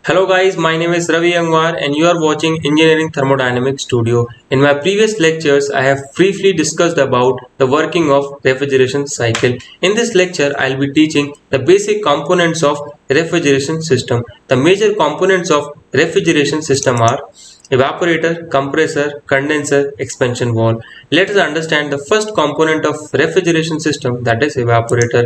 Hello guys, my name is Ravi Angwar and you are watching Engineering Thermodynamics Studio. In my previous lectures, I have briefly discussed about the working of refrigeration cycle. In this lecture, I will be teaching the basic components of refrigeration system. The major components of refrigeration system are evaporator, compressor, condenser, expansion valve. Let us understand the first component of refrigeration system, that is evaporator.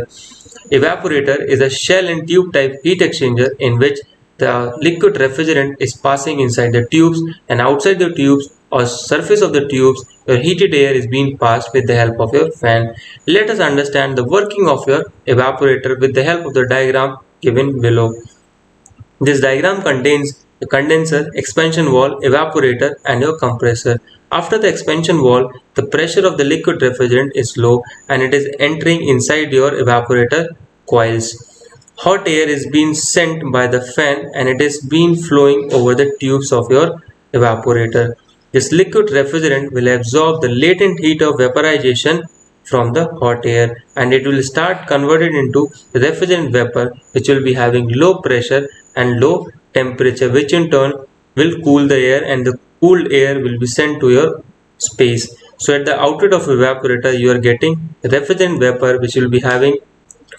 Evaporator is a shell and tube type heat exchanger in which the liquid refrigerant is passing inside the tubes, and outside the tubes or surface of the tubes your heated air is being passed with the help of your fan. Let us understand the working of your evaporator with the help of the diagram given below. This diagram contains the condenser, expansion valve, evaporator and your compressor. After the expansion valve, the pressure of the liquid refrigerant is low and it is entering inside your evaporator coils. Hot air is being sent by the fan and it is being flowing over the tubes of your evaporator. This liquid refrigerant will absorb the latent heat of vaporization from the hot air and it will start converted into refrigerant vapor, which will be having low pressure and low temperature, which in turn will cool the air, and the cooled air will be sent to your space. So at the outlet of evaporator you are getting refrigerant vapor which will be having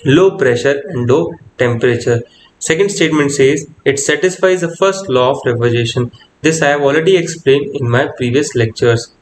low pressure and low temperature. Second statement says it satisfies the first law of refrigeration. This I have already explained in my previous lectures.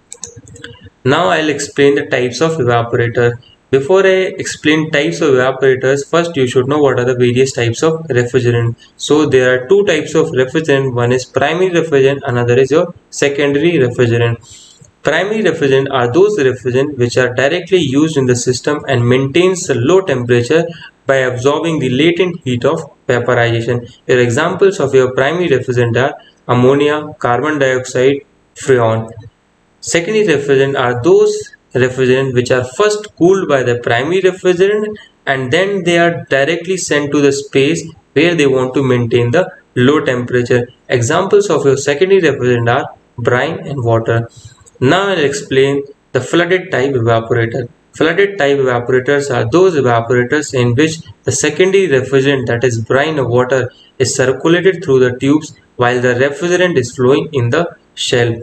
Now I'll explain the types of evaporator. Before I explain types of evaporators, first you should know what are the various types of refrigerant. So there are two types of refrigerant. One is primary refrigerant, another is your secondary refrigerant. Primary refrigerant are those refrigerant which are directly used in the system and maintains a low temperature by absorbing the latent heat of vaporization. Your examples of your primary refrigerant are ammonia, carbon dioxide, freon. Secondary refrigerant are those refrigerant which are first cooled by the primary refrigerant and then they are directly sent to the space where they want to maintain the low temperature. Examples of your secondary refrigerant are brine and water. Now I'll explain the flooded type evaporator. Flooded type evaporators are those evaporators in which the secondary refrigerant, that is brine or water, is circulated through the tubes while the refrigerant is flowing in the shell.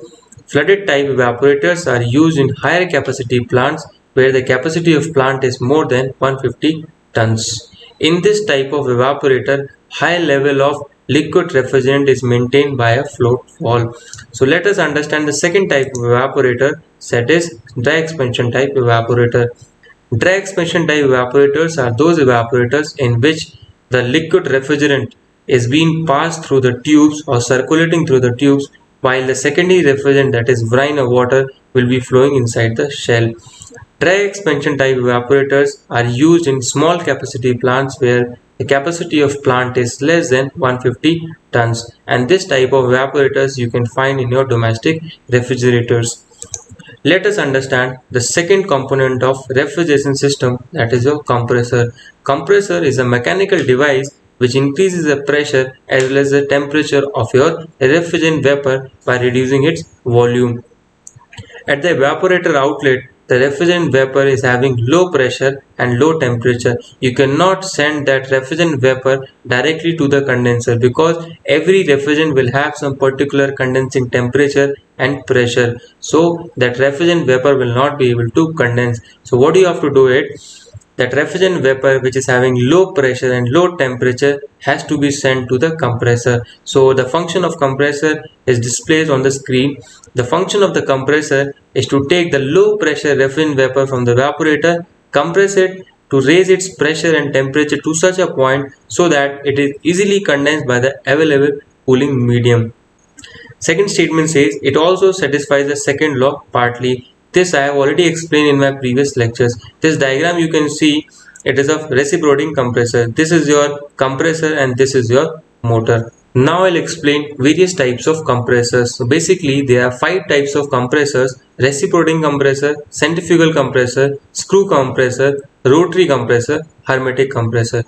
Flooded type evaporators are used in higher capacity plants where the capacity of plant is more than 150 tons. In this type of evaporator, high level of liquid refrigerant is maintained by a float valve. So let us understand the second type of evaporator, that is dry expansion type evaporator. Dry expansion type evaporators are those evaporators in which the liquid refrigerant is being passed through the tubes or circulating through the tubes while the secondary refrigerant, that is brine or water, will be flowing inside the shell. Dry expansion type evaporators are used in small capacity plants where the capacity of plant is less than 150 tons, and this type of evaporators you can find in your domestic refrigerators. Let us understand the second component of refrigeration system, that is your compressor. Compressor is a mechanical device which increases the pressure as well as the temperature of your refrigerant vapor by reducing its volume. At the evaporator outlet, the refrigerant vapor is having low pressure and low temperature. You cannot send that refrigerant vapor directly to the condenser because every refrigerant will have some particular condensing temperature and pressure. So that refrigerant vapor will not be able to condense. So what do you have to do it? That refrigerant vapor which is having low pressure and low temperature has to be sent to the compressor. So the function of compressor is displayed on the screen. The function of the compressor is to take the low pressure refrigerant vapor from the evaporator, compress it to raise its pressure and temperature to such a point so that it is easily condensed by the available cooling medium. Second statement says it also satisfies the second law partly. This I have already explained in my previous lectures. This diagram you can see, it is of reciprocating compressor. This is your compressor and this is your motor. Now I'll explain various types of compressors. So basically there are 5 types of compressors: reciprocating compressor, centrifugal compressor, screw compressor, rotary compressor, hermetic compressor.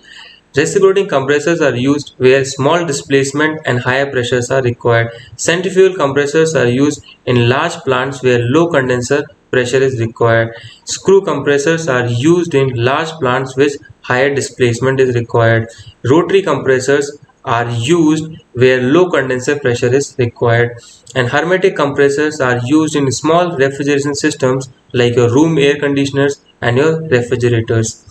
Reciprocating compressors are used where small displacement and higher pressures are required. Centrifugal compressors are used in large plants where low condenser pressure is required. Screw compressors are used in large plants which higher displacement is required. Rotary compressors are used where low condenser pressure is required, and hermetic compressors are used in small refrigeration systems like your room air conditioners and your refrigerators.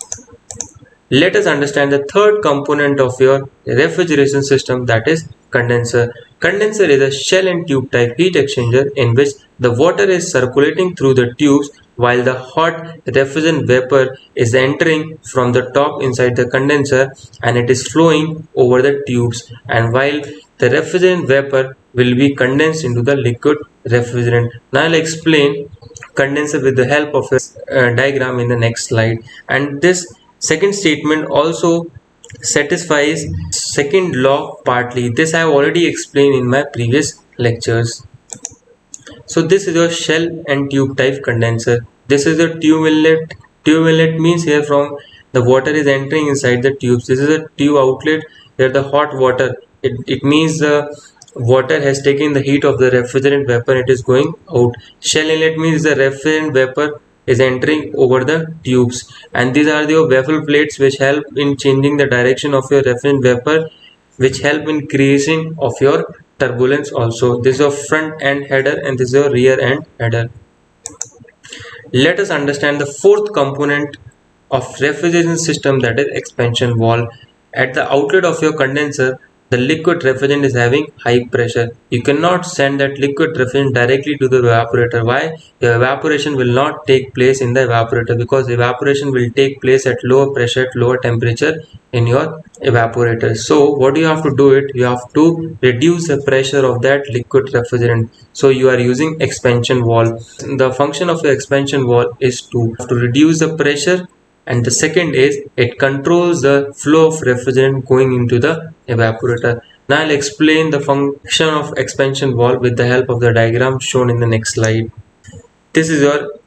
Let us understand the third component of your refrigeration system, that is condenser. Condenser is a shell and tube type heat exchanger in which the water is circulating through the tubes while the hot refrigerant vapor is entering from the top inside the condenser and it is flowing over the tubes, and while the refrigerant vapor will be condensed into the liquid refrigerant. Now I'll explain condenser with the help of a diagram in the next slide, and this second statement also satisfies second law partly. This I have already explained in my previous lectures. So this is your shell and tube type condenser. This is a tube inlet. Tube inlet means here from the water is entering inside the tubes. This is a tube outlet where the hot water, it means the water has taken the heat of the refrigerant vapor, it is going out. Shell inlet means the refrigerant vapor is entering over the tubes, and these are your baffle plates which help in changing the direction of your refrigerant vapor, which help in creation of your turbulence also. This is your front end header and this is your rear end header. Let us understand the fourth component of refrigeration system, that is expansion valve. At the outlet of your condenser, the liquid refrigerant is having high pressure. You cannot send that liquid refrigerant directly to the evaporator. Why? The evaporation will not take place in the evaporator, because evaporation will take place at lower pressure, at lower temperature in your evaporator. So what you have to do it, you have to reduce the pressure of that liquid refrigerant. So you are using expansion valve. The function of the expansion valve is to reduce the pressure, and the second is it controls the flow of refrigerant going into the evaporator. Now I'll explain the function of expansion valve with the help of the diagram shown in the next slide. This is your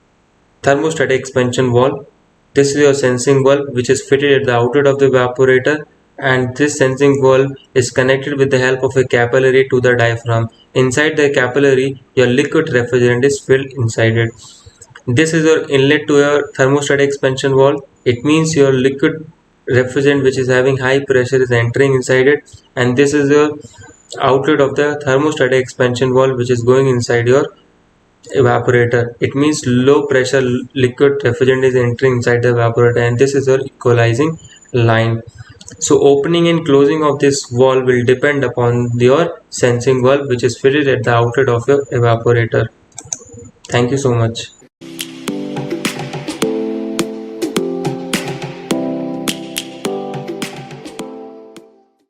thermostatic expansion valve. This is your sensing valve which is fitted at the outlet of the evaporator, and this sensing valve is connected with the help of a capillary to the diaphragm. Inside the capillary, your liquid refrigerant is filled inside it. This is your inlet to your thermostatic expansion valve. It means your liquid refrigerant which is having high pressure is entering inside it, and this is your outlet of the thermostatic expansion valve which is going inside your evaporator. It means low pressure liquid refrigerant is entering inside the evaporator, and this is your equalizing line. So opening and closing of this valve will depend upon your sensing valve which is fitted at the outlet of your evaporator. Thank you so much.